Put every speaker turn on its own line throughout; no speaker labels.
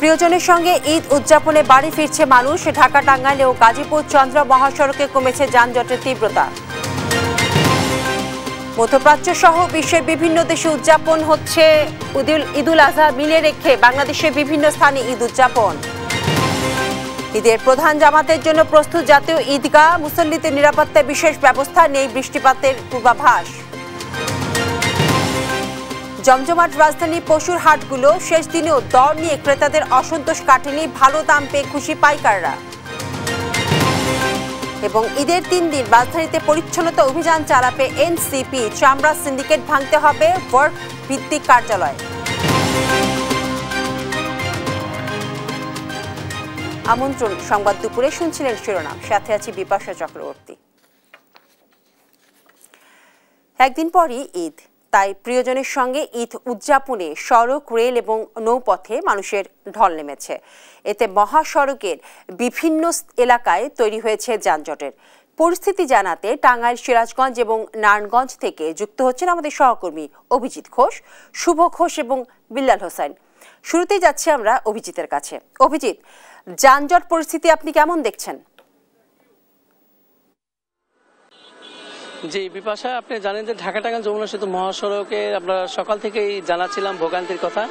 প্রিয়জনের সঙ্গে ঈদ উদযাপনে বাড়ি ফিরছে মানুষ। ঢাকা টাঙ্গাইল ও গাজীপুর চন্দ্র মহাসড়কে কমেছে যানজটের তীব্রতা। মধ্যপ্রাচ্য সহ বিশ্বের বিভিন্ন দেশে উদযাপন হচ্ছে ঈদুল আজহা মিলে রেখে বাংলাদেশের বিভিন্ন স্থানে ঈদ উদযাপন। ঈদের প্রধান জামাতের জন্য প্রস্তুত জাতীয় ঈদগাহ, মুসল্লিদের নিরাপত্তায় বিশেষ ব্যবস্থা, নেই বৃষ্টিপাতের পূর্বাভাস। জমজমাট রাজধানী পশুর হাটগুলো শেষ দিনেও দর নিয়ে ক্রেতাদের অসন্তোষ কাটেনি, ভালো দাম পেয়ে খুশি পাইকাররা। এবং ঈদের 3 দিন রাজধানীতে পরিচ্ছন্নতা অভিযান চালাবে এনসিপি, চামড়া সিন্ডিকেট ভাঙতে হবে ওয়ার্ক ভিত্তিক কার্যালয়। আমন্ত্রণ সংবাদ দুপুরে, শুনছিলেন শিরোনাম, সাথে আছি বিপাশা চক্রবর্তী। একদিন পরই ঈদ, তাই প্রিয়জনের সঙ্গে ঈদ উদযাপনে সড়ক, রেল এবং নৌপথে মানুষের ঢল নেমেছে। এতে মহাসড়কের বিভিন্ন এলাকায় তৈরি হয়েছে যানজটের পরিস্থিতি। জানাতে টাঙ্গাইল, সিরাজগঞ্জ এবং নারায়ণগঞ্জ থেকে যুক্ত হচ্ছেন আমাদের সহকর্মী অভিজিৎ ঘোষ, শুভ ঘোষ এবং বিল্লাল হোসেন। শুরুতেই যাচ্ছি আমরা অভিজিতের কাছে। অভিজিৎ, যানজট পরিস্থিতি আপনি কেমন দেখছেন?
জি বিপাশা, আপনি জানেন যে ঢাকা টাঙ্গাইল যমুনা সেতু মহাসড়কে আমরা সকাল থেকেই জানাচ্ছিলাম ভোগান্তির কথা।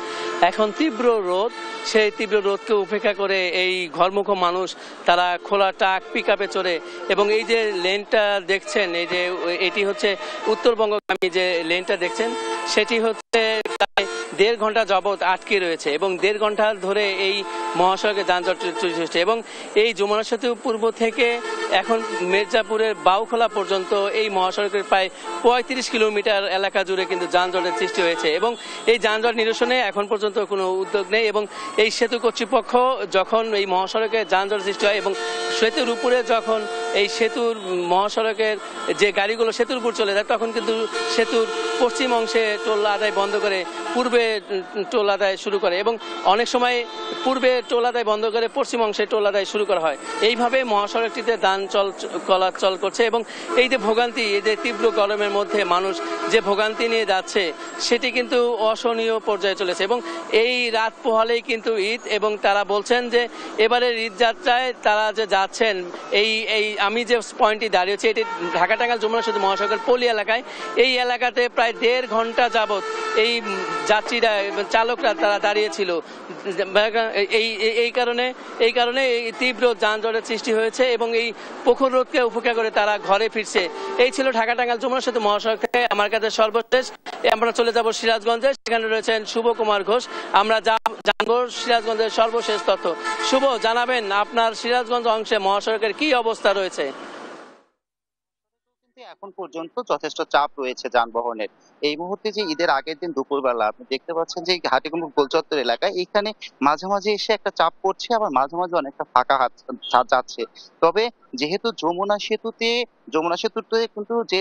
এখন তীব্র রোদ, সেই তীব্র রোদকে উপেক্ষা করে এই ঘরমুখ মানুষ তারা খোলা ট্রাক, পিকআপে চড়ে, এবং এই যে লেনটা দেখছেন, এই যে এটি হচ্ছে উত্তরবঙ্গগামী যে লেনটা দেখছেন, সেটি হচ্ছে প্রায় 1.5 ঘন্টা যাবৎ আটকে রয়েছে এবং 1.5 ঘন্টা ধরে এই মহাসড়কে যানজট তৈরি হচ্ছে। এবং এই যমুনা সেতু পূর্ব থেকে এখন মির্জাপুরের বাউখোলা পর্যন্ত এই মহাসড়কের প্রায় 35 কিলোমিটার এলাকা জুড়ে কিন্তু যানজটের সৃষ্টি হয়েছে এবং এই যানজট নিরসনে এখন পর্যন্ত কোনো উদ্যোগ নেই। এবং এই সেতু কর্তৃপক্ষ যখন এই মহাসড়কে যানজট সৃষ্টি হয় এবং সেতুর উপরে যখন এই সেতুর মহাসড়কের যে গাড়িগুলো সেতুর উপর চলে যায়, তখন কিন্তু সেতুর পশ্চিম অংশে টোল আদায় বন্ধ করে পূর্বে টোল আদায় শুরু করে এবং অনেক সময় পূর্বে টোল আদায় বন্ধ করে পশ্চিম অংশে টোল আদায় শুরু করা হয়। এইভাবে মহাসড়কটিতে যান চলাচল করছে এবং এই যে ভোগান্তি, এই যে তীব্র গরমের মধ্যে মানুষ যে ভোগান্তি নিয়ে যাচ্ছে, সেটি কিন্তু অসহনীয় পর্যায়ে চলেছে। এবং এই রাত পোহালেই কিন্তু ঈদ, এবং তারা বলছেন যে এবারের ঈদ যাত্রায় তারা যে যাচ্ছেন, এই আমি যে পয়েন্টটি দাঁড়িয়েছি, এটি ঢাকা টাঙ্গাইল যমুনা সেতু মহাসড়কের পল্লী এলাকায়। এই এলাকাতে প্রায় 1.5 ঘন্টা যাবৎ এই যাত্রীরা, চালকরা তারা দাঁড়িয়েছিল। এই কারণে এই তীব্র যানজটের সৃষ্টি হয়েছে এবং এই প্রখর রোদকে উপেক্ষা করে তারা ঘরে ফিরছে। এই ছিল ঢাকা টাঙ্গাইল যমুনা সেতু মহাসড়ক থেকে আমার কাছে সর্বশেষ। আমরা চলে যাব সিরাজগঞ্জে, সেখানে রয়েছেন শুভ কুমার ঘোষ। আমরা জানবো সিরাজগঞ্জের সর্বশেষ তথ্য। শুভ, জানাবেন আপনার সিরাজগঞ্জ অংশে মহাসড়কের কি অবস্থা রয়েছে?
এখন পর্যন্ত যথেষ্ট চাপ রয়েছে যানবাহনের। এই মুহূর্তে যে ঈদের আগের দিন দুপুরবেলা আপনি দেখতে পাচ্ছেন যে হাটিকুমুর গোলচত্বর এলাকায় এখানে মাঝে মাঝে এসে একটা চাপ পড়ছে, আবার মাঝে মাঝে অনেকটা ফাঁকা যাচ্ছে। তবে যেহেতু যমুনা সেতুতে কিন্তু যে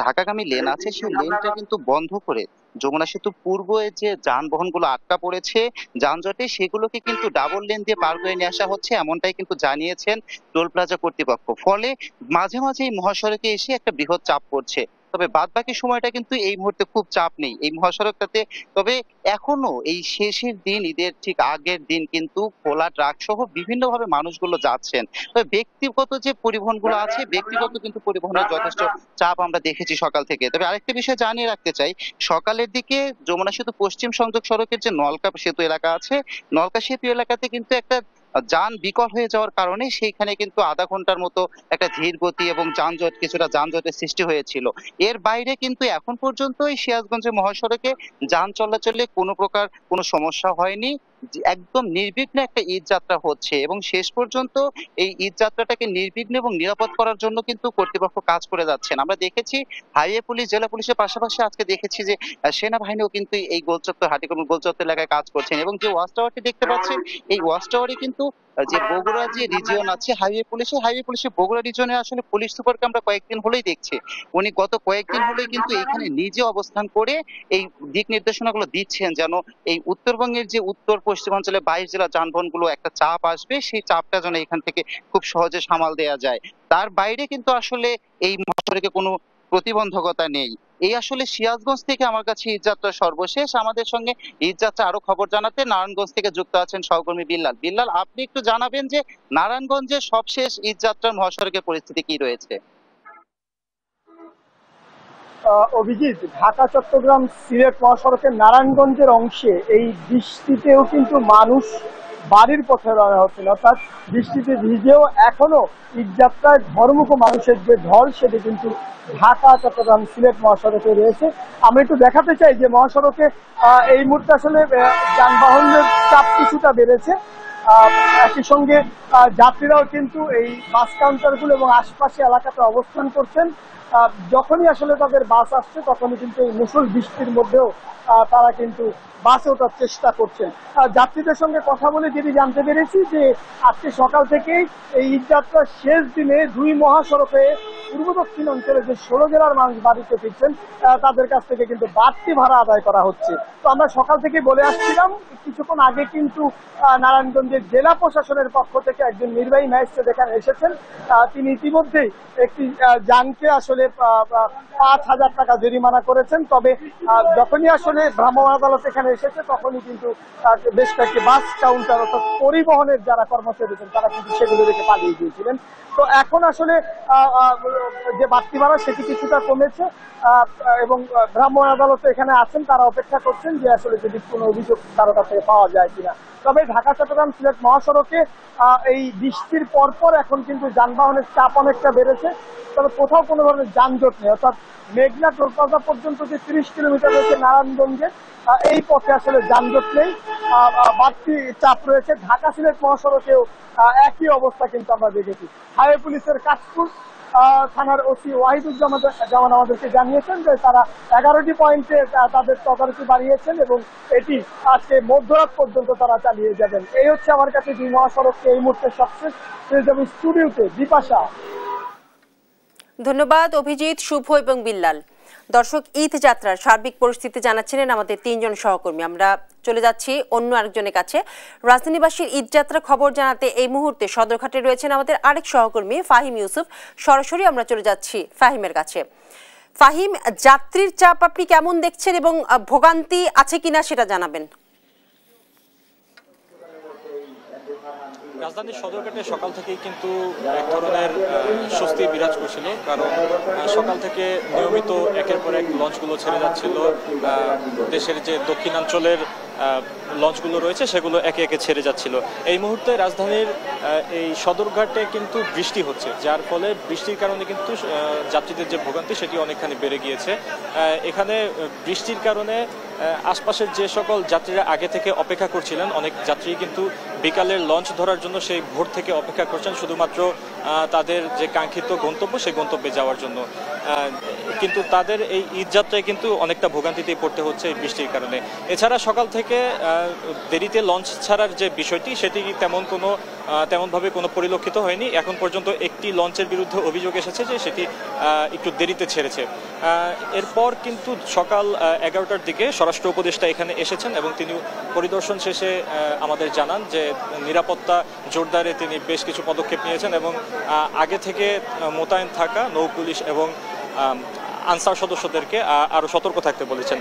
ঢাকাগামী লেন আছে, সেই লেনটা কিন্তু বন্ধ করে যমুনা সেতু পূর্বে যে যানবাহন গুলো আটকা পড়েছে যানজটে, সেগুলোকে কিন্তু ডাবল লেন দিয়ে পার করে নিয়ে আসা হচ্ছে, এমনটাই কিন্তু জানিয়েছেন টোল প্লাজা কর্তৃপক্ষ। ফলে মাঝে মাঝে এই মহাসড়কে এসে একটা বৃহৎ চাপ পড়ছে, তবে বাদ বাকি সময়টা কিন্তু এই মুহূর্তে খুব চাপ নেই এই মহাসড়কটাতে। তবে এখনো এই শেষের দিন, ঈদের ঠিক আগের দিন কিন্তু খোলা ট্রাক সহ বিভিন্ন ভাবে মানুষগুলো যাচ্ছেন। তবে ব্যক্তিগত যে পরিবহন গুলো আছে, ব্যক্তিগত কিন্তু পরিবহনের যথেষ্ট চাপ আমরা দেখেছি সকাল থেকে। তবে আরেকটা বিষয় জানিয়ে রাখতে চাই, সকালের দিকে যমুনা সেতু পশ্চিম সংযোগ সড়কের যে নলকা সেতু এলাকা আছে, নলকা সেতু এলাকাতে কিন্তু একটা যান বিকল হয়ে যাওয়ার কারণে সেইখানে কিন্তু আধা ঘন্টার মতো একটা ধীর গতি এবং কিছুটা যানজটের সৃষ্টি হয়েছিল। এর বাইরে কিন্তু এখন পর্যন্ত এই সিরাজগঞ্জের মহাসড়কে যান চলাচলে কোনো প্রকার কোনো সমস্যা হয়নি। একদম নির্বিঘ্নে একটা ঈদ যাত্রা হচ্ছে এবং শেষ পর্যন্ত এই ঈদ যাত্রাটাকে নির্বিঘ্ন এবং নিরাপদ করার জন্য কিন্তু কর্তৃপক্ষ কাজ করে যাচ্ছেন। আমরা দেখেছি হাইওয়ে পুলিশ, জেলা পুলিশের পাশাপাশি আজকে দেখেছি যে সেনাবাহিনীও কিন্তু এই হাটিকুমুর গোলচত্বর এলাকায় কাজ করছেন। এবং যে ওয়াচ টাওয়ারটি দেখতে পাচ্ছেন, এই ওয়াচ টাওয়ারে কিন্তু যে বগুড়া যে রিজিয়ন আছে হাইওয়ে পুলিশের বগুড়া রিজিয়নে আসলে পুলিশ সুপারকে আমরা কয়েকদিন হলেই দেখছি। উনি গত কয়েকদিন হলেই কিন্তু এখানে নিজে অবস্থান করে এই দিক নির্দেশনাগুলো দিচ্ছেন, যেন এই উত্তরবঙ্গের যে উত্তর পশ্চিমাঞ্চলে 22 জেলা যানবাহনগুলো একটা চাপ আসবে, সেই চাপটা যেন এখান থেকে খুব সহজে সামাল দেওয়া যায়। তার বাইরে কিন্তু আসলে এই মহাসড়কে কোনো প্রতিবন্ধকতা নেই। এই আসলে সিরাজগঞ্জ থেকে আমার কাছে ঈদযাত্রা সর্বশেষ। আমাদের সঙ্গে ঈদযাত্রা আরো খবর জানাতে নারায়ণগঞ্জ থেকে যুক্ত আছেন সহকর্মী বিল্লাল। বিল্লাল, আপনি একটু জানাবেন যে নারায়ণগঞ্জের সবশেষ ঈদযাত্রার মহাসড়কের পরিস্থিতি কি রয়েছে?
অভিজিৎ, ঢাকা চট্টগ্রাম সিলেট মহাসড়কের নারায়ণগঞ্জের অংশে এই বৃষ্টিতেও কিন্তু মানুষ বাড়ির পথে রওনা হচ্ছেন, অর্থাৎ বৃষ্টিতে ভিজেও এখনো ঈদযাত্রায় ঘরমুখ মানুষের যে ঢল সেটি কিন্তু ঢাকা চট্টগ্রাম সিলেট মহাসড়কে রয়েছে। আমরা একটু দেখাতে চাই যে মহাসড়কে এই মুহূর্তে আসলে যানবাহনের চাপ কিছুটা বেড়েছে। একই সঙ্গে যাত্রীরাও কিন্তু এই বাস কাউন্টারগুলো এবং আশপাশে এলাকাতে অবস্থান করছেন। যখনই আসলে তাদের বাস আসছে তখনই কিন্তু এই মুষল বৃষ্টির মধ্যেও তারা কিন্তু বাসে ওঠার চেষ্টা করছেন। যাত্রীদের সঙ্গে কথা বলে যেটি জানতে পেরেছি যে আজকে সকাল থেকেই এই ঈদযাত্রার শেষ দিনে দুই মহাসড়কে পূর্ব দক্ষিণ অঞ্চলে যে 16 জেলার মানুষ বাড়িতে ফিরছেন তাদের কাছ থেকে কিন্তু বাড়তি ভাড়া আদায় করা হচ্ছে। তো আমরা সকাল থেকে বলে আসছিলাম, কিছুক্ষণ আগে কিন্তু নারায়ণগঞ্জের জেলা প্রশাসনের পক্ষ থেকে একজন নির্বাহী ম্যাজিস্ট্রেট এখানে এসেছেন। তিনি ইতিমধ্যেই একটি যানকে আসলে 5,000 টাকা জরিমানা করেছেন। তবে যখনই আসলে ভ্রাম্যমাণ আদালত এখানে এসেছে তখনই কিন্তু বেশ কয়েকটি বাস কাউন্টার অর্থাৎ পরিবহনের যারা কর্মচারী ছিলেন তারা কিন্তু সেগুলো রেখে পালিয়ে গিয়েছিলেন। তো এখন আসলে যে বাড়তি ভাড়া সেটি কিছুটা কমেছে এবং ভ্রাম্যমাণ আদালতে এখানে আছেন, তারা অপেক্ষা করছেন যে আসলে যদি কোনো অভিযোগ কারো কাছে পাওয়া যায় কিনা। তবে ঢাকা চট্টগ্রাম সিলেট মহাসড়কে এই বৃষ্টির পরপর এখন কিন্তু যানবাহনের চাপ অনেকটা বেড়েছে, তবে কোথাও কোনো ধরনের যানজট নেই। অর্থাৎ মেঘনা টোল প্লাজা পর্যন্ত যে 30 কিলোমিটার রয়েছে নারায়ণগঞ্জে, এই পথে আসলে যানজট নেই, বাড়তি চাপ রয়েছে। ঢাকা সিলেট মহাসড়কেও একই অবস্থা কিন্তু আমরা দেখেছি। হাইওয়ে পুলিশের কাশপুর থানার ওসি ওয়াহিদুজ্জামান আমাদেরকে জানিয়েছেন যে তারা 11টি পয়েন্টে তাদের তদারকি বাড়িয়েছেন এবং এটি আজকে মধ্যরাত পর্যন্ত তারা চালিয়ে যাবেন। এই হচ্ছে আমার কাছে দুই মহাসড়ককে এই মুহূর্তে সবশেষ স্টুডিওতে বিপাশা।
ধন্যবাদ অভিজিৎ, শুভ এবং বিল্লাল। দর্শক, ঈদ যাত্রার সার্বিক পরিস্থিতি জানাচ্ছিলেন আমাদের 3 জন সহকর্মী। আমরা চলে যাচ্ছি অন্য আরেকজনের কাছে। রাজধানীবাসীর ঈদ যাত্রা খবর জানাতে এই মুহূর্তে সদরঘাটে রয়েছেন আমাদের আরেক সহকর্মী ফাহিম ইউসুফ। সরাসরি আমরা চলে যাচ্ছি ফাহিমের কাছে। ফাহিম, যাত্রীর চাপ আপনি কেমন দেখছেন এবং ভোগান্তি আছে কিনা সেটা জানাবেন।
রাজধানীর সদরঘাটে সকাল থেকেই কিন্তু এক ধরনের স্বস্তি বিরাজ করছিল, কারণ সকাল থেকে নিয়মিত একের পর এক লঞ্চগুলো ছেড়ে যাচ্ছিল। দেশের যে দক্ষিণাঞ্চলের লঞ্চগুলো রয়েছে সেগুলো একে একে ছেড়ে যাচ্ছিল। এই মুহূর্তে রাজধানীর এই সদরঘাটে কিন্তু বৃষ্টি হচ্ছে, যার ফলে বৃষ্টির কারণে কিন্তু যাত্রীদের যে ভোগান্তি সেটি অনেকখানি বেড়ে গিয়েছে। এখানে বৃষ্টির কারণে আশপাশের যে সকল যাত্রীরা আগে থেকে অপেক্ষা করছিলেন, অনেক যাত্রী কিন্তু বিকালের লঞ্চ ধরার জন্য সেই ভোর থেকে অপেক্ষা করছেন শুধুমাত্র তাদের যে কাঙ্ক্ষিত গন্তব্য সেই গন্তব্যে যাওয়ার জন্য। কিন্তু তাদের এই ঈদযাত্রায় কিন্তু অনেকটা ভোগান্তিতেই পড়তে হচ্ছে এই বৃষ্টির কারণে। এছাড়া সকাল থেকে দেরিতে লঞ্চ ছাড়ার যে বিষয়টি সেটি তেমনভাবে কোনো পরিলক্ষিত হয়নি। এখন পর্যন্ত একটি লঞ্চের বিরুদ্ধে অভিযোগ এসেছে যে সেটি একটু দেরিতে ছেড়েছে। এরপর কিন্তু সকাল 11টার দিকে স্বরাষ্ট্র উপদেষ্টা এখানে এসেছেন এবং তিনি পরিদর্শন শেষে আমাদের জানান যে নিরাপত্তা জোরদারে তিনি বেশ কিছু পদক্ষেপ নিয়েছেন এবং আগে থেকে মোতায়েন থাকা নৌ পুলিশ এবং আনসার সদস্যদেরকে আরো সতর্ক থাকতে বলেছেন।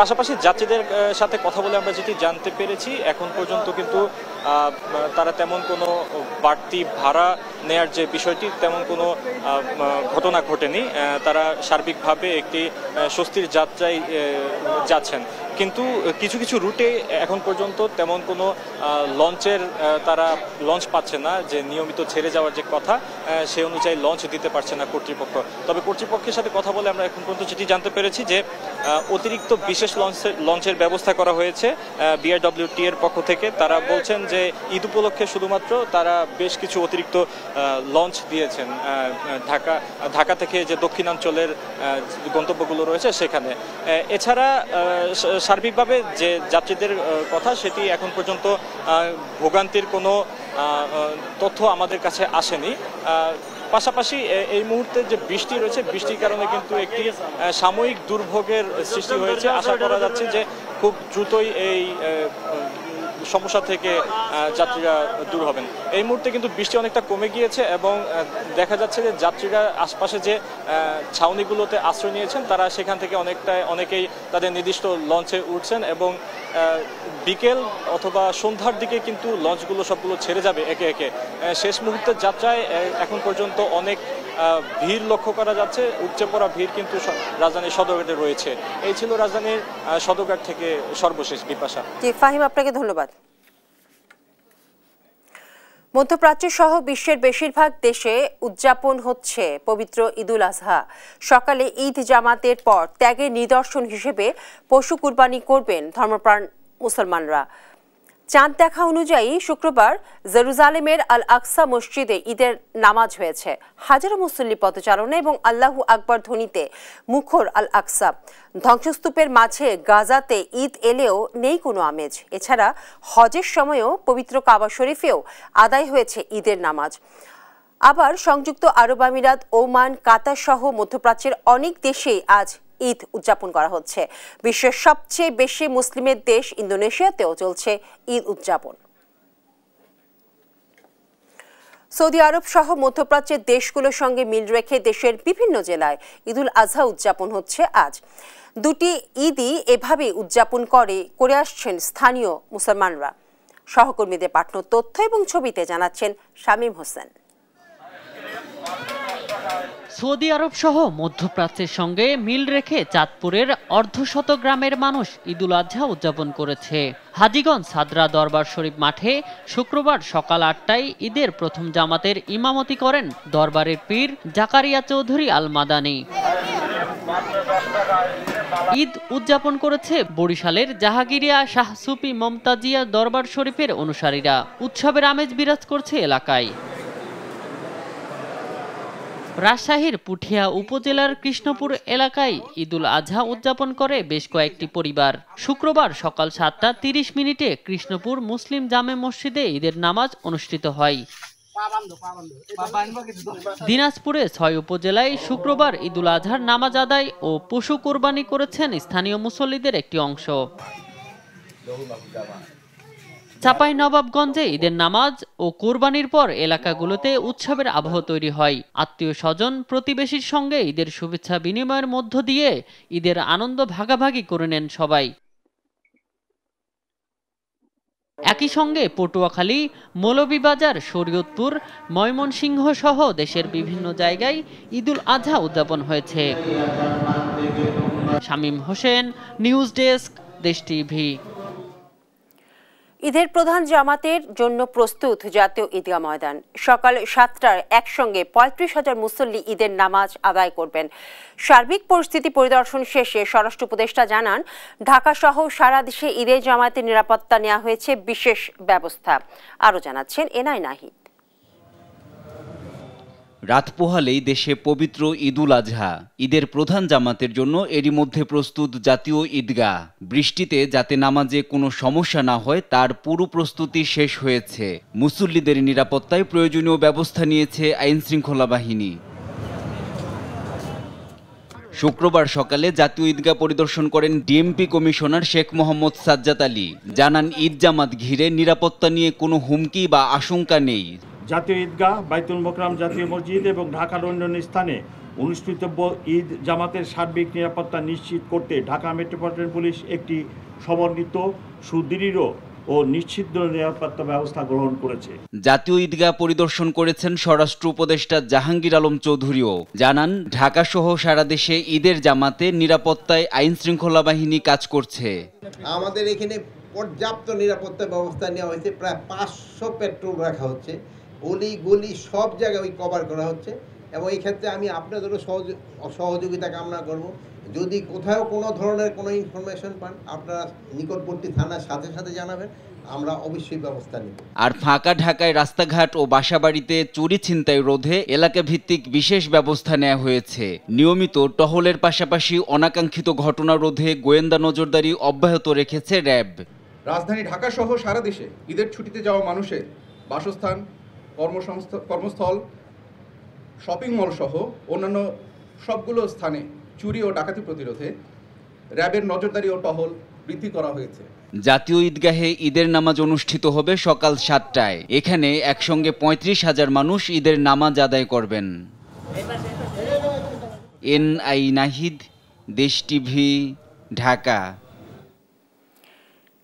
পাশাপাশি যাত্রীদের সাথে কথা বলে আমরা যেটি জানতে পেরেছি, এখন পর্যন্ত কিন্তু তারা তেমন কোনো বাড়তি ভাড়া নেয়ার যে বিষয়টি তেমন কোনো ঘটনা ঘটেনি। তারা সার্বিকভাবে একটি স্বস্তির যাত্রায় যাচ্ছেন। কিন্তু কিছু কিছু রুটে এখন পর্যন্ত তেমন কোনো তারা লঞ্চ পাচ্ছে না, যে নিয়মিত ছেড়ে যাওয়ার যে কথা সে অনুযায়ী লঞ্চ দিতে পারছে না কর্তৃপক্ষ। তবে কর্তৃপক্ষের সাথে কথা বলে আমরা এখন পর্যন্ত যেটি জানতে পেরেছি যে অতিরিক্ত বিশেষ লঞ্চের ব্যবস্থা করা হয়েছে BRWT এর পক্ষ থেকে। তারা বলছেন যে ঈদ উপলক্ষে শুধুমাত্র তারা বেশ কিছু অতিরিক্ত লঞ্চ দিয়েছেন ঢাকা থেকে যে দক্ষিণাঞ্চলের গন্তব্যগুলো রয়েছে সেখানে। এছাড়া সার্বিকভাবে যে যাত্রীদের কথা সেটি এখন পর্যন্ত ভোগান্তির কোনো তথ্য আমাদের কাছে আসেনি। পাশাপাশি এই মুহূর্তে যে বৃষ্টি রয়েছে, বৃষ্টির কারণে কিন্তু একটি সাময়িক দুর্ভোগের সৃষ্টি হয়েছে। আশা করা যাচ্ছে যে খুব দ্রুতই এই সমস্যা থেকে যাত্রীরা দূর হবেন। এই মুহূর্তে কিন্তু বৃষ্টি অনেকটা কমে গিয়েছে এবং দেখা যাচ্ছে যে যাত্রীরা আশপাশে যে ছাউনিগুলোতে আশ্রয় নিয়েছেন তারা সেখান থেকে অনেকেই তাদের নির্দিষ্ট লঞ্চে উঠছেন এবং বিকেল অথবা সন্ধ্যার দিকে কিন্তু লঞ্চগুলো সবগুলো ছেড়ে যাবে একে একে। শেষ মুহূর্তের যাত্রায় এখন পর্যন্ত অনেক ভিড় লক্ষ্য করা যাচ্ছে, উপচে পড়া ভিড় কিন্তু রাজধানীর সদরঘাটে রয়েছে। এই ছিল রাজধানীর সদরঘাট থেকে সর্বশেষ বিপাশা।
জি ফাহিম, আপনাকে ধন্যবাদ। মধ্যপ্রাচ্য সহ বিশ্বের বেশিরভাগ দেশে উদযাপন হচ্ছে পবিত্র ঈদুল আজহা। সকালে ঈদ জামাতের পর ত্যাগের নিদর্শন হিসেবে পশু কুরবানি করবেন ধর্মপ্রাণ মুসলমানরা। চাঁদ দেখা অনুযায়ী শুক্রবার জেরুজালেমের আল আকসা মসজিদে ঈদের নামাজ হয়েছে। হাজারো মুসল্লি পদচারণা এবং আল্লাহু আকবার ধ্বনিতে মুখর আল আকসা। ধ্বংসস্তূপের মাঝে গাজাতে ঈদ এলেও নেই কোনো আমেজ। এছাড়া হজের সময়ও পবিত্র কাবা শরীফেও আদায় হয়েছে ঈদের নামাজ। আবার সংযুক্ত আরব আমিরাত, ওমান, কাতার সহ মধ্যপ্রাচ্যের অনেক দেশেই আজ ঈদ উদযাপন করা হচ্ছে। বিশ্বের সবচেয়ে বেশি মুসলিমের দেশ ইন্দোনেশিয়াতেও চলছে ঈদ উদযাপন। সৌদি আরব সহ মধ্যপ্রাচ্যের দেশগুলোর সঙ্গে মিল রেখে দেশের বিভিন্ন জেলায় ঈদুল আজহা উদযাপন হচ্ছে আজ। দুটি ঈদই এভাবে উদযাপন করে আসছেন স্থানীয় মুসলমানরা। সহকর্মীদের পাঠানো তথ্য এবং ছবিতে জানাচ্ছেন শামীম হোসেন।
সৌদি আরব সহ মধ্যপ্রাচ্যের সঙ্গে মিল রেখে চাঁদপুরের অর্ধশত গ্রামের মানুষ ঈদুল আজহা উদযাপন করেছে। হাজীগঞ্জ সাদরা দরবার শরীফ মাঠে শুক্রবার সকাল ৮টায় ঈদের প্রথম জামাতের ইমামতি করেন দরবারের পীর জাকারিয়া চৌধুরী আল মাদানী। ঈদ উদযাপন করেছে বরিশালের জাহাঙ্গীরিয়া শাহ সুফি মমতাজিয়া দরবার শরীফের অনুসারীরা। উৎসবের আমেজ বিরাজ করছে এলাকায়। রাজশাহীর পুঠিয়া উপজেলার কৃষ্ণপুর এলাকায় ঈদুল আজহা উদযাপন করে বেশ কয়েকটি পরিবার। শুক্রবার সকাল ৭টা ৩০ কৃষ্ণপুর মুসলিম জামে মসজিদে ঈদের নামাজ অনুষ্ঠিত হয়। দিনাজপুরে ৬ উপজেলায় শুক্রবার ঈদুল আজহার নামাজ আদায় ও পশু কোরবানি করেছেন স্থানীয় মুসল্লিদের একটি অংশ। চাঁপাইনবাবগঞ্জে ঈদের নামাজ ও কোরবানির পর এলাকাগুলোতে উৎসবের আবহ তৈরি হয়। আত্মীয় স্বজন প্রতিবেশীর সঙ্গে ঈদের শুভেচ্ছা বিনিময়ের মধ্য দিয়ে ঈদের আনন্দ ভাগাভাগি করে নেন সবাই। একই সঙ্গে পটুয়াখালী, মৌলভীবাজার, শরীয়তপুর, ময়মনসিংহ সহ দেশের বিভিন্ন জায়গায় ঈদুল আজহা উদযাপন হয়েছে। শামীম হোসেন, নিউজ ডেস্ক, দেশ টিভি।
ঈদের প্রধান জামাতের জন্য প্রস্তুত জাতীয় ঈদগাহ ময়দান। সকাল ৭টায় একসঙ্গে ৩৫,০০০ মুসল্লি ঈদের নামাজ আদায় করবেন। সার্বিক পরিস্থিতি পরিদর্শন শেষে স্বরাষ্ট্র উপদেষ্টা জানান, ঢাকা সহ সারা দেশে ঈদের জামাতের নিরাপত্তা নেওয়া হয়েছে বিশেষ ব্যবস্থা। আরও জানাচ্ছেন এনআই নাহিদ।
রাত পোহালেই দেশে পবিত্র ঈদুল আজহা। ঈদের প্রধান জামাতের জন্য এরই মধ্যে প্রস্তুত জাতীয় ঈদগাহ। বৃষ্টিতে যাতে নামাজে কোনো সমস্যা না হয় তার পুরো প্রস্তুতি শেষ হয়েছে। মুসল্লিদের নিরাপত্তায় প্রয়োজনীয় ব্যবস্থা নিয়েছে আইনশৃঙ্খলা বাহিনী। শুক্রবার সকালে জাতীয় ঈদগাহ পরিদর্শন করেন ডিএমপি কমিশনার শেখ মোহাম্মদ সাজ্জাদ আলী। জানান, ঈদ জামাত ঘিরে নিরাপত্তা নিয়ে কোনো হুমকি বা আশঙ্কা নেই।
জাতীয় ঈদগাহ, বাইতুল মোকরম জাতীয় মসজিদ এবং ঢাকার অন্যান্য স্থানে অনুষ্ঠিতব্য ঈদ জামাতের সার্বিক নিরাপত্তা নিশ্চিত করতে ঢাকা মেট্রোপলিটন পুলিশ একটি সমন্বিত, সুদৃঢ় ও নিশ্চিত নিরাপত্তা ব্যবস্থা গ্রহণ করেছে।
জাতীয় ঈদগাহ পরিদর্শন করেছেন স্বরাষ্ট্র উপদেষ্টা জাহাঙ্গীর আলম চৌধুরীও। জানান, ঢাকা সহ সারা দেশে ঈদের জামাতে নিরাপত্তায় আইনশৃঙ্খলা বাহিনী কাজ করছে।
আমাদের এখানে পর্যাপ্ত নিরাপত্তা ব্যবস্থা নেওয়া হয়েছে। প্রায় 500 পেট্রোল রাখা হচ্ছে। অলি গলি সব জায়গায় কভার করা হচ্ছে এবং এই ক্ষেত্রে আমি আপনাদেরও সহযোগিতা কামনা করব। যদি কোথাও কোনো ধরনের কোনো ইনফরমেশন পান, আপনারা নিকটবর্তী থানার সাথে সাথে জানাবেন, আমরা অবশ্যই ব্যবস্থা নেব।
আর ফাঁকা ঢাকায় রাস্তাঘাট ও বাসাবাড়িতে চুরি ছিনতাই রোধে এলাকা ভিত্তিক বিশেষ ব্যবস্থা নেওয়া হয়েছে। নিয়মিত টহলের পাশাপাশি অনাকাঙ্ক্ষিত ঘটনা রোধে গোয়েন্দা নজরদারি অব্যাহত রেখেছে র্যাব।
রাজধানী ঢাকা সহ সারা দেশে ঈদের ছুটিতে যাওয়া মানুষের বাসস্থান, কর্মস্থল, শপিং মল সহ অন্যান্য সবগুলো স্থানে চুরি ও ডাকাতি প্রতিরোধে র্যাবের নজরদারি ও টহল বৃদ্ধি করা হয়েছে।
জাতীয় ঈদগাহে ঈদের নামাজ অনুষ্ঠিত হবে সকাল 7টায়। এখানে একসঙ্গে 35,000 মানুষ ঈদের নামাজ আদায় করবেন। এনআই নাহিদ, দেশ টিভি, ঢাকা।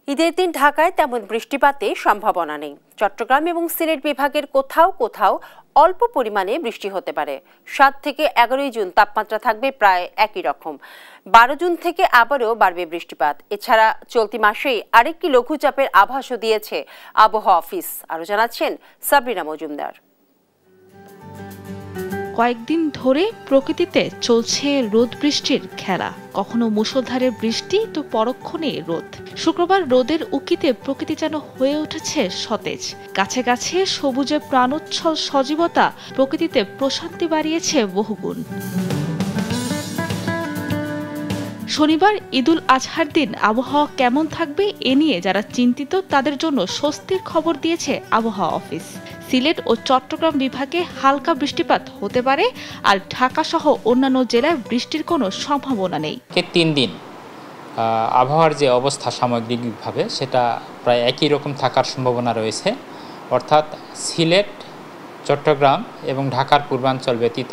ঈদের দিন ঢাকায় তেমন বৃষ্টিপাতের সম্ভাবনা নেই। চট্টগ্রাম এবং সিলেট বিভাগের কোথাও কোথাও অল্প পরিমাণে বৃষ্টি হতে পারে। 7 থেকে 11 জুন তাপমাত্রা থাকবে প্রায় একই রকম। 12 জুন থেকে আবারও বাড়বে বৃষ্টিপাত। এছাড়া চলতি মাসেই আরেকটি লঘুচাপের আভাসও দিয়েছে আবহাওয়া অফিস। আরও জানাচ্ছেন সাবরিনা মজুমদার।
কয়েকদিন ধরে প্রকৃতিতে চলছে রোদ বৃষ্টির খেলা। কখনো মুষলধারে বৃষ্টি তো পরক্ষণে রোদ। শুক্রবার রোদের উকিতে প্রকৃতি যেন হয়ে উঠেছে সতেজ। গাছে গাছে সবুজে প্রাণোচ্ছল সজীবতা প্রকৃতিতে প্রশান্তি বাড়িয়েছে বহুগুণ। শনিবার ঈদুল আজহার দিন আবহাওয়া কেমন থাকবে এ নিয়ে যারা চিন্তিত তাদের জন্য স্বস্তির খবর দিয়েছে আবহাওয়া অফিস। সিলেট ও চট্টগ্রাম বিভাগে হালকা বৃষ্টিপাত হতে পারে, আর ঢাকা সহ অন্যান্য জেলায় বৃষ্টির কোনো সম্ভাবনা নেই।
3 দিন আবহাওয়ার যে অবস্থা সামগ্রিকভাবে সেটা প্রায় একই রকম থাকার সম্ভাবনা রয়েছে। অর্থাৎ সিলেট, চট্টগ্রাম এবং ঢাকার পূর্বাঞ্চল ব্যতীত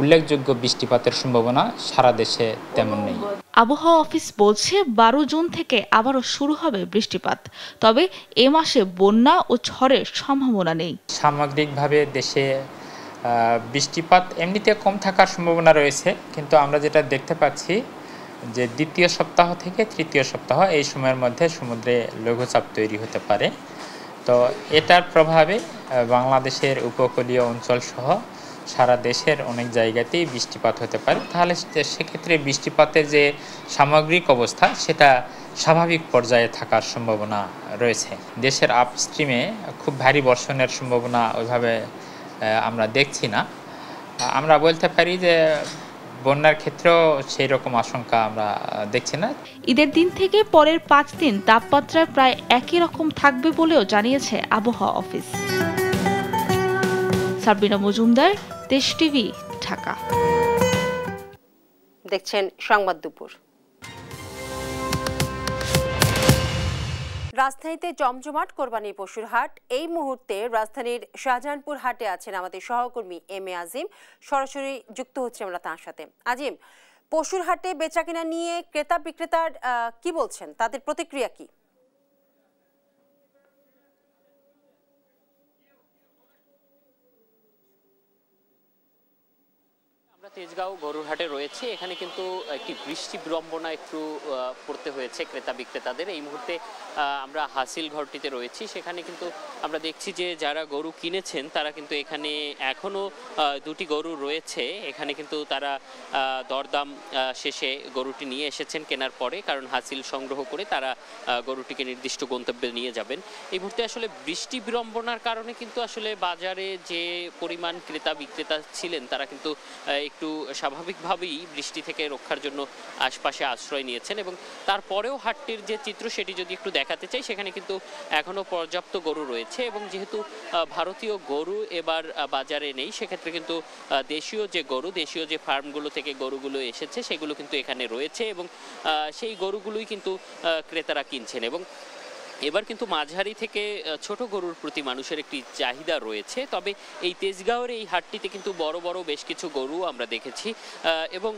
উল্লেখযোগ্য বৃষ্টিপাতের সম্ভাবনা সারা দেশে তেমন নেই।
আবহাওয়া অফিস বলছে 12 জুন থেকে আবারও শুরু হবে বৃষ্টিপাত, তবে এ মাসে বন্যা ও ঝড়ের সম্ভাবনা নেই।
সামগ্রিকভাবে দেশে বৃষ্টিপাত এমনিতে কম থাকার সম্ভাবনা রয়েছে, কিন্তু আমরা যেটা দেখতে পাচ্ছি যে দ্বিতীয় সপ্তাহ থেকে তৃতীয় সপ্তাহ এই সময়ের মধ্যে সমুদ্রে লঘুচাপ তৈরি হতে পারে। তো এটার প্রভাবে বাংলাদেশের উপকূলীয় অঞ্চল সহ সারা দেশের অনেক জায়গাতেই বৃষ্টিপাত হতে পারে। তাহলে সেক্ষেত্রে বৃষ্টিপাতের যে সামগ্রিক অবস্থা সেটা স্বাভাবিক পর্যায়ে থাকার সম্ভাবনা রয়েছে। দেশের আপস্ট্রিমে খুব ভারী বর্ষণের সম্ভাবনা ওইভাবে আমরা দেখছি না। আমরা বলতে পারি যে বন্যার ক্ষেত্রেও সেই রকম আশঙ্কা আমরা দেখছি না।
ঈদের দিন থেকে পরের 5 দিন তাপমাত্রা প্রায় একই রকম থাকবে বলেও জানিয়েছে আবহাওয়া অফিস। সাবরিনা মজুমদার, দেশ টিভি, ঢাকা।
দেখছেন সংবাদ দুপুর। রাজধানীতে জমজমাট কোরবানি পশুর হাট। এই মুহূর্তে রাজধানীর শাহজাহানপুর হাটে আছেন আমাদের সহকর্মী এম এ আজিম। সরাসরি যুক্ত হচ্ছে আমরা তার সাথে। আজিম, পশুর হাটে বেচাকেনা নিয়ে ক্রেতা বিক্রেতার কি বলছেন, তাদের প্রতিক্রিয়া কি?
তেজগাঁও গরুর হাটে রয়েছে। এখানে কিন্তু একটি বৃষ্টি বিড়ম্বনা একটু পড়তে হয়েছে ক্রেতা বিক্রেতাদের। এই মুহূর্তে আমরা হাসিল ঘরটিতে রয়েছি। সেখানে কিন্তু আমরা দেখছি যে যারা গরু কিনেছেন তারা কিন্তু এখানে এখনো 2টি গরু রয়েছে। এখানে কিন্তু তারা দরদাম শেষে গরুটি নিয়ে এসেছেন কেনার পরে, কারণ হাসিল সংগ্রহ করে তারা গরুটিকে নির্দিষ্ট গন্তব্যে নিয়ে যাবেন। এই মুহূর্তে আসলে বৃষ্টি বিড়ম্বনার কারণে কিন্তু আসলে বাজারে যে পরিমাণ ক্রেতা বিক্রেতা ছিলেন তারা কিন্তু একটু স্বাভাবিকভাবেই বৃষ্টি থেকে রক্ষার জন্য আশপাশে আশ্রয় নিয়েছেন। এবং তারপরেও হাটটির যে চিত্র সেটি যদি একটু দেখাতে চাই, সেখানে কিন্তু এখনো পর্যাপ্ত গরু রয়েছে। এবং যেহেতু ভারতীয় গরু এবার বাজারে নেই, সেক্ষেত্রে কিন্তু দেশীয় যে ফার্মগুলো থেকে গরুগুলো এসেছে সেগুলো কিন্তু এখানে রয়েছে এবং সেই গরুগুলোই কিন্তু ক্রেতারা কিনছেন। এবং এবার কিন্তু মাঝারি থেকে ছোট গরুর প্রতি মানুষের একটি চাহিদা রয়েছে। তবে এই তেজগাঁওয়ের এই হাটটিতে কিন্তু বড় বড় বেশ কিছু গরু আমরা দেখেছি এবং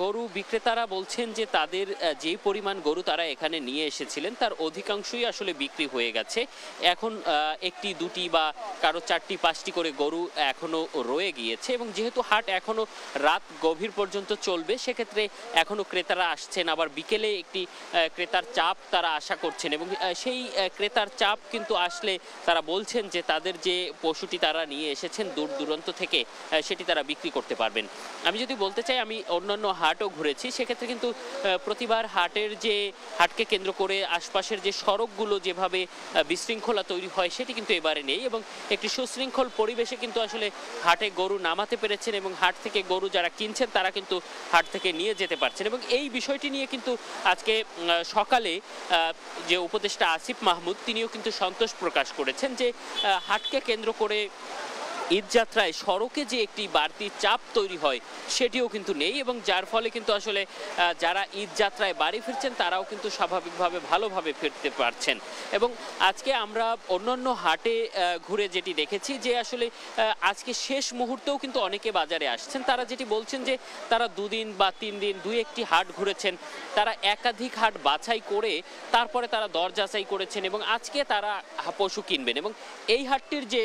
গরু বিক্রেতারা বলছেন যে তাদের যে পরিমাণ গরু তারা এখানে নিয়ে এসেছিলেন তার অধিকাংশই আসলে বিক্রি হয়ে গেছে। এখন 1টি 2টি বা কারো 4টি 5টি করে গরু এখনো রয়ে গিয়েছে। এবং যেহেতু হাট এখনো রাত গভীর পর্যন্ত চলবে, সেক্ষেত্রে এখনো ক্রেতারা আসছেন। আবার বিকেলে একটি ক্রেতার চাপ তারা আশা করছেন এবং সেই ক্রেতার চাপ কিন্তু আসলে তারা বলছেন যে তাদের যে পশুটি তারা নিয়ে এসেছেন দূর দূরান্ত থেকে সেটি তারা বিক্রি করতে পারবেন। আমি যদি বলতে চাই, আমি অন্যান্য হাটও ঘুরেছি, সেক্ষেত্রে কিন্তু প্রতিবার হাটকে কেন্দ্র করে আশপাশের যে সড়কগুলো যেভাবে বিশৃঙ্খলা তৈরি হয় সেটি কিন্তু এবারে নেই এবং একটি সুশৃঙ্খল পরিবেশে কিন্তু আসলে হাটে গরু নামাতে পেরেছেন এবং হাট থেকে গরু যারা কিনছেন তারা কিন্তু হাট থেকে নিয়ে যেতে পারছেন। এবং এই বিষয়টি নিয়ে কিন্তু আজকে সকালে যে উপদেষ্টা আসিফ মাহমুদ তিনিও কিন্তু সন্তোষ প্রকাশ করেছেন যে হাটকে কেন্দ্র করে ঈদযাত্রায় সড়কে যে একটি বাড়তি চাপ তৈরি হয় সেটিও কিন্তু নেই, এবং যার ফলে কিন্তু আসলে যারা ঈদযাত্রায় বাড়ি ফিরছেন তারাও কিন্তু স্বাভাবিকভাবে ভালোভাবে ফিরতে পারছেন। এবং আজকে আমরা অন্যান্য হাটে ঘুরে যেটি দেখেছি যে আসলে আজকে শেষ মুহূর্তেও কিন্তু অনেকে বাজারে আসছেন। তারা যেটি বলছেন যে তারা 2 দিন বা 3 দিন 2-1টি হাট ঘুরেছেন, তারা একাধিক হাট বাছাই করে তারপরে তারা দর যাচাই করেছেন এবং আজকে তারা পশু কিনবেন। এবং এই হাটটির যে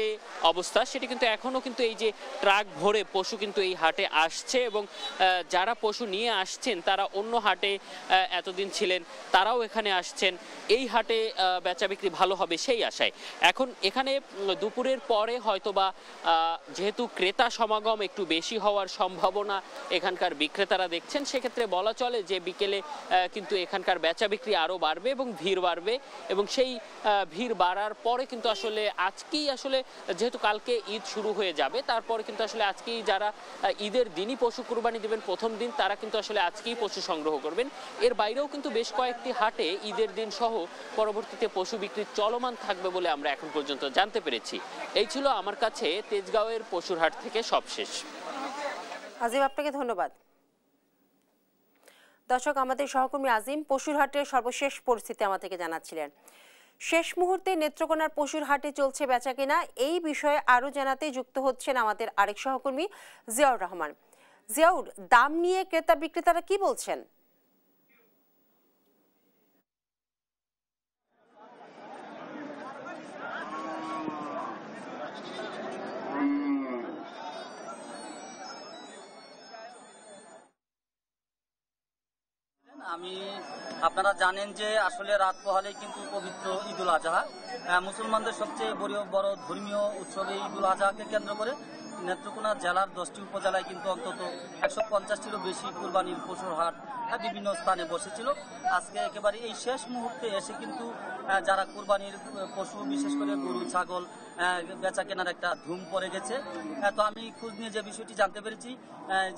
অবস্থা সেটি কিন্তু এখনও কিন্তু এই যে ট্রাক ভরে পশু কিন্তু এই হাটে আসছে, এবং যারা পশু নিয়ে আসছেন তারা অন্য হাটে এতদিন ছিলেন তারাও এখানে আসছেন। এই হাটে বেচা বিক্রি ভালো হবে সেই আশায়। এখন এখানে দুপুরের পরে হয়তোবা যেহেতু ক্রেতা সমাগম একটু বেশি হওয়ার সম্ভাবনা এখানকার বিক্রেতারা দেখছেন, সেক্ষেত্রে বলা চলে যে বিকেলে কিন্তু এখানকার বেচা বিক্রি আরও বাড়বে এবং ভিড় বাড়বে। এবং সেই ভিড় বাড়ার পরে কিন্তু আসলে আজকেই আসলে যেহেতু কালকে ঈদ শুরু হয়ে যাবে, তারপরে কিন্তু আসলে আজকেই যারা ঈদের দিনই পশু কুরবানি দেবেন প্রথম দিন তারা কিন্তু আসলে আজকেই পশু সংগ্রহ করবেন। এর বাইরেও কিন্তু বেশ কয়েকটি হাটে ঈদের দিন সহ পরবর্তীতে পশু বিক্রি চলমান থাকবে বলে আমরা এখন পর্যন্ত জানতে পেরেছি। এই ছিল আমার কাছে তেজগাঁওয়ের পশুর হাট থেকে সবশেষ।
আজিম, আপনাকে ধন্যবাদ। দর্শক, আমাদের সহকর্মী আজিম পশুর হাটের সর্বশেষ পরিস্থিতি আমাদেরকে জানাচ্ছিলেন। শেষ মুহূর্তে নেত্রকোনার পশুর হাটে চলছে বেচাকেনা, এই বিষয়ে আরও জানাতে যুক্ত হচ্ছেন আমাদের আরেক সহকর্মী জিয়াউর রহমান। জিয়াউর, দাম নিয়ে ক্রেতা বিক্রেতারা কি বলছেন?
আমি আপনারা জানেন যে আসলে রাত পোহালেই কিন্তু পবিত্র ঈদুল আজহা, মুসলমানদের সবচেয়ে বড় ধর্মীয় উৎসব এই ঈদুল আজহাকে কেন্দ্র করে নেত্রকোনা জেলার 10টি উপজেলায় কিন্তু অন্তত 150টিরও বেশি কুরবানির পশুর হাট বিভিন্ন স্থানে বসেছিল। আজকে একেবারে এই শেষ মুহূর্তে এসে কিন্তু যারা কুরবানির পশু বিশেষ করে গরু ছাগল বেচা কেনার একটা ধুম পড়ে গেছে। তো আমি খোঁজ নিয়ে যে বিষয়টি জানতে পেরেছি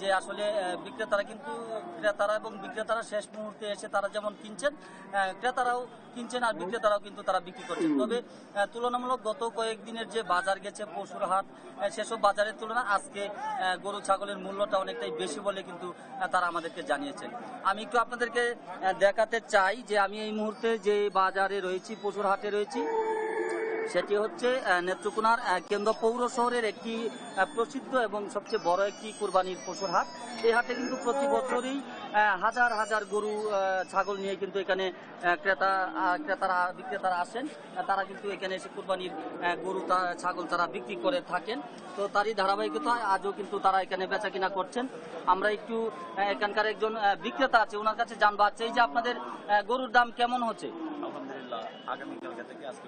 যে আসলে বিক্রেতারা কিন্তু ক্রেতারা এবং বিক্রেতারা শেষ মুহূর্তে এসে তারা যেমন কিনছেন, ক্রেতারাও কিনছেন আর বিক্রেতারাও কিন্তু তারা বিক্রি করছেন। তবে তুলনামূলক গত কয়েকদিনের যে বাজার গেছে পশুর হাট, সেসব বাজারের তুলনায় আজকে গরু ছাগলের মূল্যটা অনেকটাই বেশি বলে কিন্তু তারা আমাদেরকে জানিয়েছেন। আমি একটু আপনাদেরকে দেখাতে চাই যে আমি এই মুহূর্তে যে বাজারে রয়েছি, পশুর হাটে রয়েছি, সেটি হচ্ছে নেত্রকোনার কেন্দ্র পৌর শহরের একটি প্রসিদ্ধ এবং সবচেয়ে বড় একটি কুরবানির পশুর হাট। এই হাটে কিন্তু প্রতি বছরই হাজার হাজার গরু ছাগল নিয়ে কিন্তু এখানে ক্রেতারা বিক্রেতারা আসেন, তারা কিন্তু এখানে এসে কুরবানির গরু ছাগল তারা বিক্রি করে থাকেন। তো তারই ধারাবাহিকতায় আজও কিন্তু তারা এখানে বেচা কিনা করছেন। আমরা একটু এখানকার একজন বিক্রেতা আছে, ওনার কাছে জানবো। আচ্ছা, এই যে আপনাদের গরুর দাম কেমন হচ্ছে?
আলহামদুলিল্লাহ, আগামীকালকে থেকে আজকে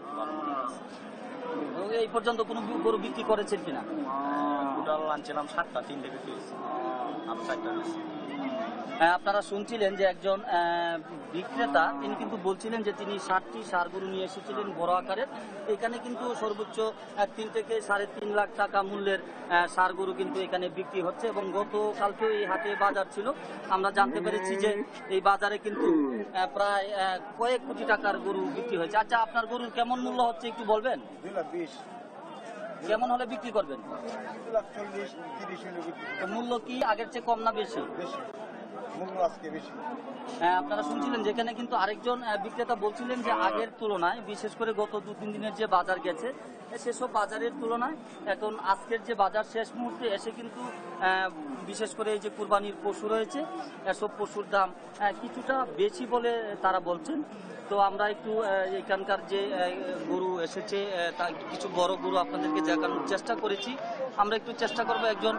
এই পর্যন্ত কোনো গরু বিক্রি করেছেন কিনা?
টোটাল আনছিলাম 7টা, 3টে বিক্রি হয়েছে, আরো 4টা রয়েছে।
আপনারা শুনছিলেন যে একজন বিক্রেতা তিনি কিন্তু বলছিলেন যে তিনি 60টি ষাঁড় গরু নিয়ে এসেছিলেন বড় আকারের। এখানে কিন্তু সর্বোচ্চ 3 থেকে 3.5 লাখ টাকা মূল্যের ষাঁড় গরু কিন্তু এখানে বিক্রি হচ্ছে। এবং গতকালকেও এই হাটে বাজার ছিল, আমরা জানতে পেরেছি যে এই বাজারে কিন্তু প্রায় কয়েক কোটি টাকার গরু বিক্রি হয়েছে। আচ্ছা, আপনার গরুর কেমন মূল্য হচ্ছে একটু বলবেন?
2,20,000।
কেমন হলে বিক্রি করবেন?
2,40,000-30,000
মূল্য কি আগের চেয়ে কম না বেশি?
বেশি মূল্য আজকে বেশি।
আপনারা শুনছিলেন যেখানে কিন্তু আরেকজন বিক্রেতা বলছিলেন যে আগের তুলনায়, বিশেষ করে গত 2-3 দিনের যে বাজার গেছে সেসব বাজারের তুলনায় এখন আজকের যে বাজার শেষ মুহূর্তে এসে কিন্তু বিশেষ করে এই যে কুরবানির পশু রয়েছে এসব পশুর দাম কিছুটা বেশি বলে তারা বলছেন। তো আমরা একটু এখানকার যে গরু এসেছে কিছু বড় গরু আপনাদেরকে দেখানোর চেষ্টা করেছি। আমরা একটু চেষ্টা করব একজন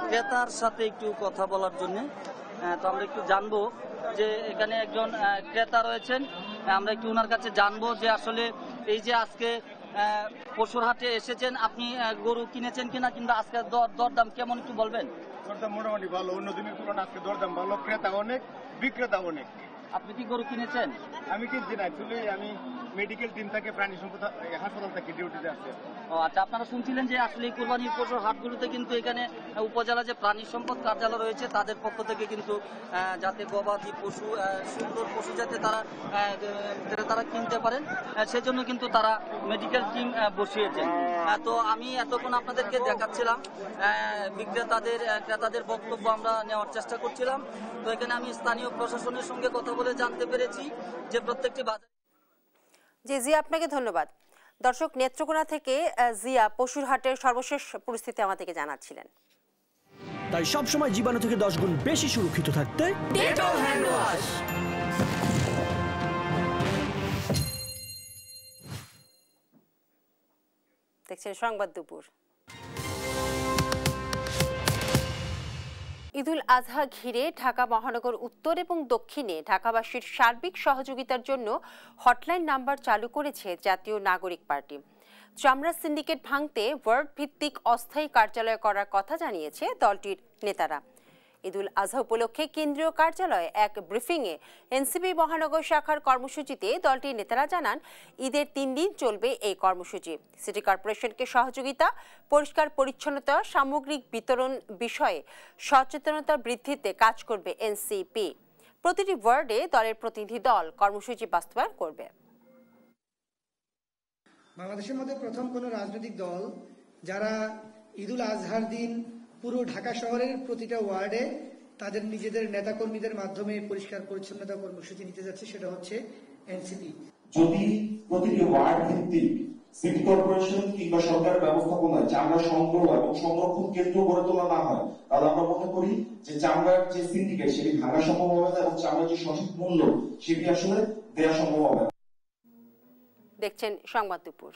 ক্রেতার সাথে একটু কথা বলার জন্য। তো আমরা একটু জানবো যে এখানে একজন ক্রেতা রয়েছেন, আমরা একটু ওনার কাছে জানবো যে আসলে এই যে আজকে পশুর হাটে এসেছেন, আপনি গরু কিনেছেন কিনা কিংবা আজকে দরদাম কেমন একটু বলবেন?
দরদাম মোটামুটি ভালো, অন্য দিনের তুলনায় আজকে দরদাম ভালো, ক্রেতা অনেক বিক্রেতা অনেক।
আপনি কি গরু কিনেছেন?
আমি কিনছি না, অ্যাকচুয়ালি আমি মেডিকেল টিম থেকে প্রাণী সম্পদ হাসপাতাল থেকে ডিউটিতে আসছি।
ও আচ্ছা, আপনারা শুনছিলেন যে আসলে কুরবানির পশুর হাটগুলোতে কিন্তু এখানে উপজেলা যে প্রাণী সম্পদ কার্যালয় রয়েছে তাদের পক্ষ থেকে কিন্তু যাতে গবাদি পশু সুন্দর পশু যাতে তারা যাতে তারা কিনতে পারেন, সেজন্য কিন্তু তারা মেডিকেল টিম বসিয়েছেন। তো আমি এতক্ষণ আপনাদেরকে দেখাচ্ছিলাম বিক্রেতাদের ক্রেতাদের বক্তব্য আমরা নেওয়ার চেষ্টা করছিলাম। তো এখানে আমি স্থানীয় প্রশাসনের সঙ্গে কথা বলে জানতে পেরেছি যে প্রত্যেকটি বাজার।
জি জিয়া, আপনাকে ধন্যবাদ। দর্শক, নেত্রকোনা থেকে জিয়া পশুর হাটের সর্বশেষ পরিস্থিতি আমাদেরকে জানাচ্ছিলেন।
তাই সবসময় জীবাণু থেকে 10 গুণ বেশি সুরক্ষিত থাকতে ডেটল হ্যান্ড ওয়াশ।
দেখছেন সংবাদ দুপুর। ঈদুল আজহা ঘিরে ঢাকা মহানগর উত্তর এবং দক্ষিণে ঢাকাবাসীর সার্বিক সহযোগিতার জন্য হটলাইন নাম্বার চালু করেছে জাতীয় নাগরিক পার্টি। চামড়া সিন্ডিকেট ভাঙতে ওয়ার্ড ভিত্তিক অস্থায়ী কার্যালয় করার কথা জানিয়েছে দলটির নেতারা। ঈদুল আজহা উপলক্ষে কেন্দ্রীয় কার্যালয়ে এক ব্রিফিংয়ে এনসিপি মহানগর শাখার কর্মসূচিতে দলটির নেতারা জানান, ঈদের 3 দিন চলবে এই কর্মসূচি। সিটি কর্পোরেশনকে সহযোগিতা, পরিষ্কার পরিচ্ছন্নতা, সামগ্রিক বিতরণ বিষয়ে সচেতনতা বৃদ্ধিতে কাজ করবে এনসিপি। প্রতিটি ওয়ার্ডে দলের প্রতিনিধি দল কর্মসূচি বাস্তবায়ন করবে।
বাংলাদেশের মধ্যে প্রথম কোনো রাজনৈতিক দল যারা ঈদুল আজহার দিন পুরো ঢাকা শহরের প্রতিটা ওয়ার্ডে তাদের নিজেদের নেতাকর্মীদের মাধ্যমে পরিষ্কার পরিচ্ছন্নতা কর্মসূচি নিতে যাচ্ছে, সেটা হচ্ছে এনসিপি।
যদি প্রতিটি ওয়ার্ড ভিত্তিক সিটি কর্পোরেশন কিংবা সরকার ব্যবস্থাপনায় চামড়া সংগ্রহ এবং সংরক্ষণ কেন্দ্র গড়ে তোলা না হয়, তাহলে আমরা মনে করি যে চামড়ার যে সিন্ডিকেট সেটি ভাঙা সম্ভব হবে না এবং চামড়ার যে সঠিক মূল্য সেটি আসলে দেওয়া সম্ভব হবে।
দেখছেন সংবাদ দুপুর।